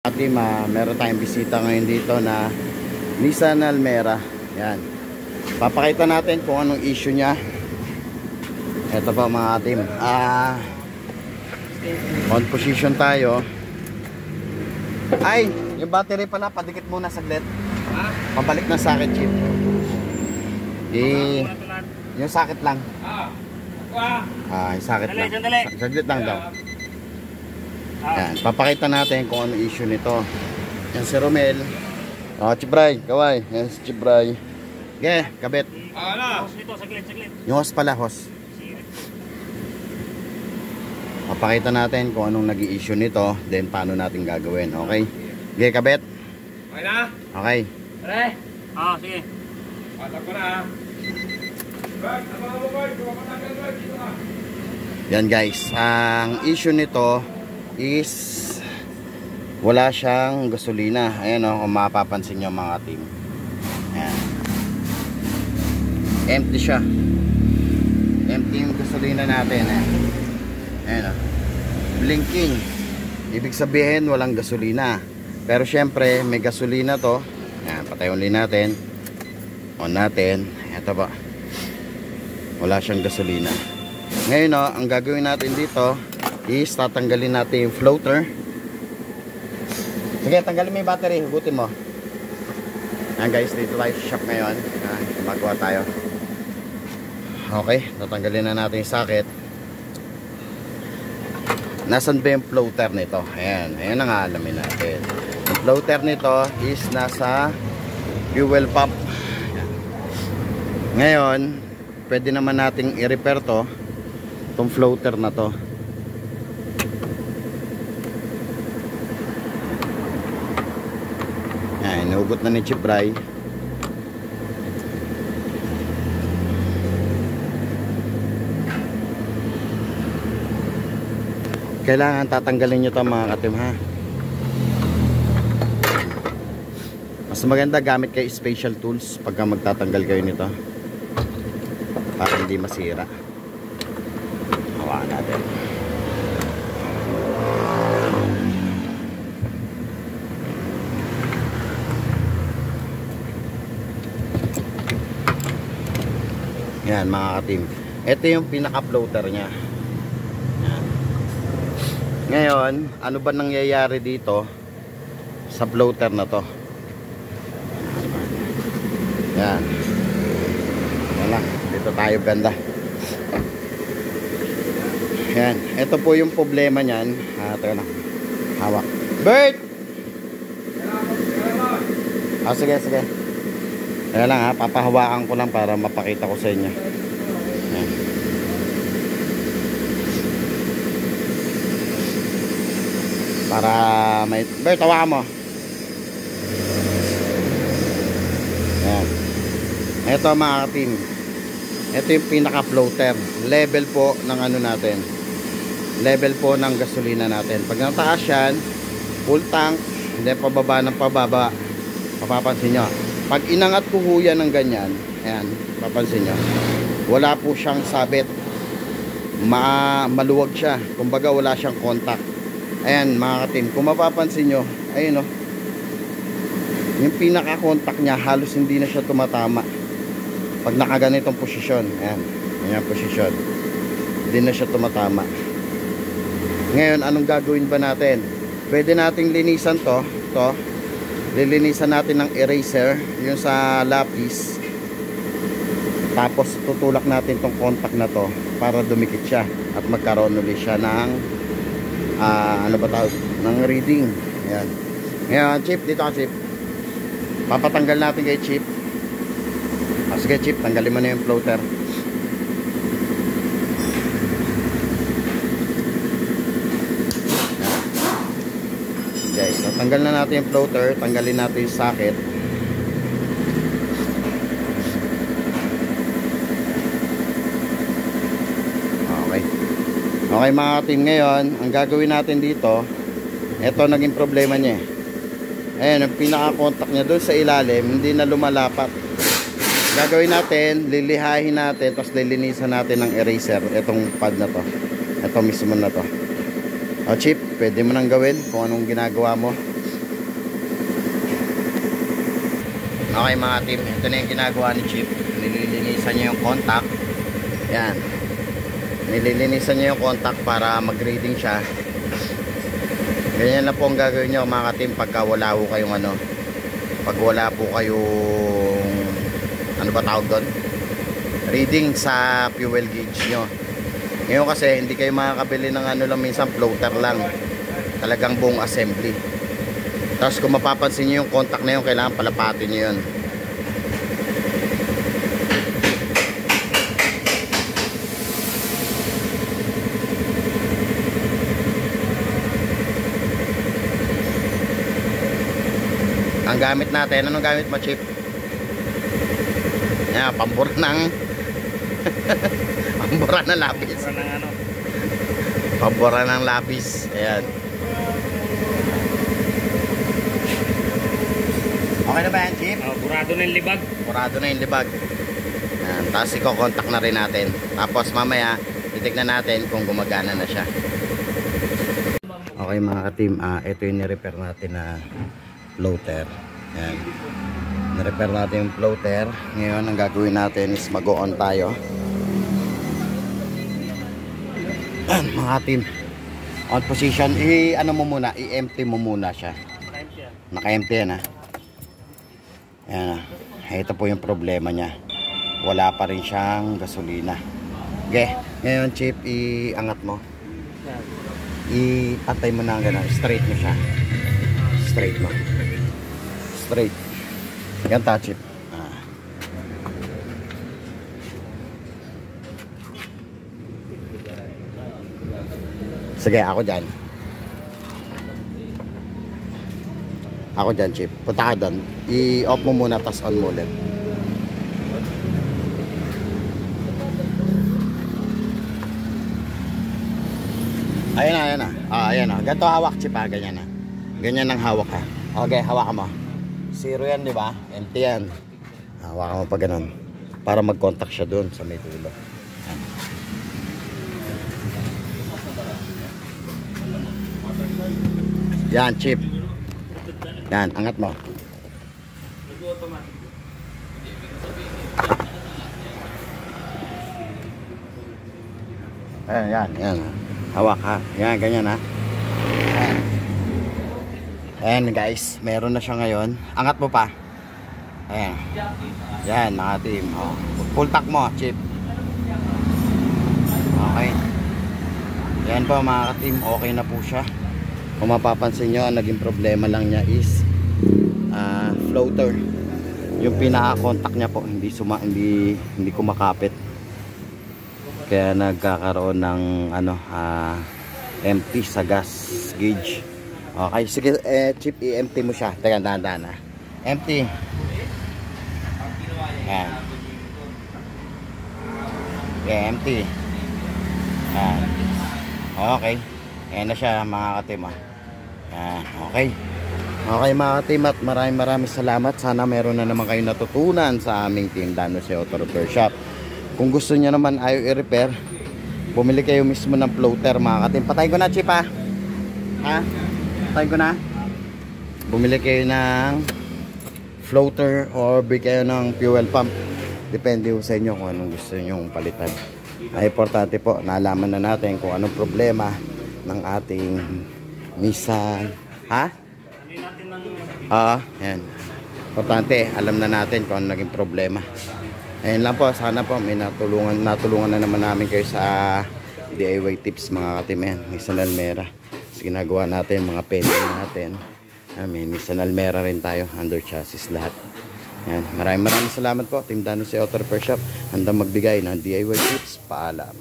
Team, meron tayong bisita ngayon dito na Nissan Almera. Yan. Papakita natin kung anong issue niya. Ito po mga team. On position tayo. Ay, yung battery pala, padikit muna saglit. Pabalik na sakit chip. Yung sakit lang. Yung sakit lang. Saglit lang daw. Yan, papakita natin kung ano issue nito. Yan si Romel. Chibray, kaway. Yan si Chibray. Okay, kabit. Yung hose pala, hose. Papakita natin kung anong nag-i-issue nito, then paano natin gagawin, okay? Okay, kabit. Okay na? Okay. Pare? Sige. Patak ko na ha. Yan guys, ang issue nito is wala siyang gasolina. Ayan o, kung mapapansin nyo mga team. Ayan. Empty siya. Empty yung gasolina natin. Ayan o. Blinking. Ibig sabihin walang gasolina. Pero syempre may gasolina to. Ayan, patay ulit natin. On natin. Ito ba. Wala siyang gasolina. Ngayon o, ang gagawin natin dito is tatanggalin natin yung floater. Sige, tanggalin mo yung battery, hugutin mo. Ayan guys, dito tayo sa shop ngayon. Gumagawa tayo. Okay, tatanggalin na natin yung socket. Nasaan ba yung floater nito? Ayan, ayan ang alamin natin. Yung floater nito is nasa fuel pump. Ayan. Ngayon, pwede naman nating i-repair to, itong floater na to. Ayan, inugot na ni Chibray. Kailangan tatanggalin nyo ito mga katim ha. Mas maganda gamit kayo special tools pagka magtatanggal kayo nito para hindi masira. Hawakan natin. Yan mga ka-team. Ito yung pinaka-floater nya. Yan. Ngayon, ano ba nangyayari dito sa floater na to? Yan. Wala. Dito tayo banda. Yan. Ito po yung problema nyan. Ito na. Hawak. Bert! Sige, sige. Kaya lang ha, papahawakan ko lang para mapakita ko sa inyo. Yan. Para may... Bert, hawakan mo. Yan. Ito mga team. Ito yung pinaka floater. Level po ng ano natin. Level po ng gasolina natin. Pag nataas yan, full tank, hindi pababa ng pababa. Mapapansin nyo. Pag inangat ko ho yan ng ganyan, ayan, papansin nyo, wala po siyang sabit. Maluwag siya. Kumbaga wala siyang contact. Ayan mga ka-team, kung mapapansin nyo, ayun o, yung pinaka-contact niya, halos hindi na siya tumatama. Pag nakaganitong posisyon, ayan, ayan posisyon, hindi na siya tumatama. Ngayon, anong gagawin ba natin? Pwede nating linisan to, lilinisan natin ng eraser yung sa lapis, tapos tutulak natin tong contact na to para dumikit siya at magkaroon ulit siya ng ano ba tawag, ng reading. Ayan. Ngayon Chip, dito ka Chip, papatanggal natin kay Chip. Sige Chip, tanggalin mo na yung floater. Guys, tanggal na natin yung floater, tanggalin natin yung socket. Okay. Okay mga team, ngayon, ang gagawin natin dito, ito naging problema niya. Ayan, ang pinaka-contact niya doon sa ilalim, hindi na lumalapat. Gagawin natin, lilihahin natin, tapos lilinisan natin ng eraser, itong pad na to. Ito mismo na to. O Chip, pwede mo nang gawin kung anong ginagawa mo. Okay mga team, ito na yung ginagawa ni Chief. Nililinisan niya yung contact. Yan. Nililinisan niya yung contact para mag-reading siya. Ganyan na po ang gagawin niyo mga team pagka wala po kayong ano. Pag wala po kayong ano ba tawag doon? Reading sa fuel gauge nyo. Ngayon kasi hindi kayo makakabili ng ano lang, minsan floater lang. Talagang buong assembly. Tapos kung mapapansin nyo yung contact na yun, kailangan palapatin nyo yun. Ang gamit natin, anong gamit mo, Chip? Yan, pambura ng pambura ng lapis. Pambura ng lapis. Ayan. Okay na ba yan, Chip? Burado na yung libag. Burado na yung libag. Ayan, tapos i-contact na rin natin. Tapos mamaya, titignan natin kung gumagana na siya. Okay mga ka-team, ito yung ni-repair natin na floater. Ayan. Na-repair natin yung floater. Ngayon, ang gagawin natin is mag-on tayo. Ayan, mga ka-team. On position, i-ano mo muna, i-empty mo muna siya. Naka-empty yan ha. Ayan, ito po yung problema niya. Wala pa rin siyang gasolina. Okay, ngayon Chip, i-angat mo. I-patay mo na gano'n. Straight mo siya. Straight mo. Straight. Yan ta, Chip. Sige, ako dyan. Ako dyan, Chip. Punta ka doon. I-off mo muna, tas on mo ulit. Ayan na, ayan na. Ayan na. Ganito hawak, Chip, ha. Ganyan na. Ganyan ang hawak, ha. Okay, hawakan mo. Zero yan, di ba? Empty yan. Hawakan mo pa ganun. Para mag-contact siya doon sa may dulo. Yan, Chip. Yan, angat mo. Ayan, yan, yan. Hawak ha. Yan, ganyan ha. Ayan. Ayan guys, meron na siya ngayon. Angat mo pa. Ayan. Yan, mga team. Oh. Full tack mo, Chip. Okay. Yan po mga team, okay na po siya. Kung mapapansin nyo, ang naging problema lang niya is floater. Yung pinaka-contact niya po hindi kumakapit. Kaya nagkakaroon ng empty sa gas gauge. Okay, sige Chip, i-empty mo siya. Teka, dahan-dahan ha. Empty. Ayan. Okay, empty. Ayan. Okay. Ayan na siya mga ka-team ha. Ayan, okay. Okay mga ka-team, at maraming salamat. Sana meron na naman kayo natutunan sa aming Team Danos Auto Repair Shop. Kung gusto niyo naman ayaw i-repair, bumili kayo mismo ng floater mga ka-team. Patayin ko na, Chip ha. Ha? Patayin ko na. Bumili kayo ng floater or bili kayo ng fuel pump. Depende sa inyo kung anong gusto niyo palitan. Ay importante po, nalaman na natin kung anong problema ng ating Nissan. Ha? Yan. Importante, alam na natin kung ano naging problema. Ayun lang po, sana po may natulungan na naman namin kayo sa DIY tips mga ka-team. Nissan Almera. Kasi ginagawa natin, mga pending natin. May Nissan Almera rin tayo, under chassis lahat. Yan. Maraming salamat po, Team Danos Auto Repair Shop. Handang magbigay ng DIY tips. Paalam.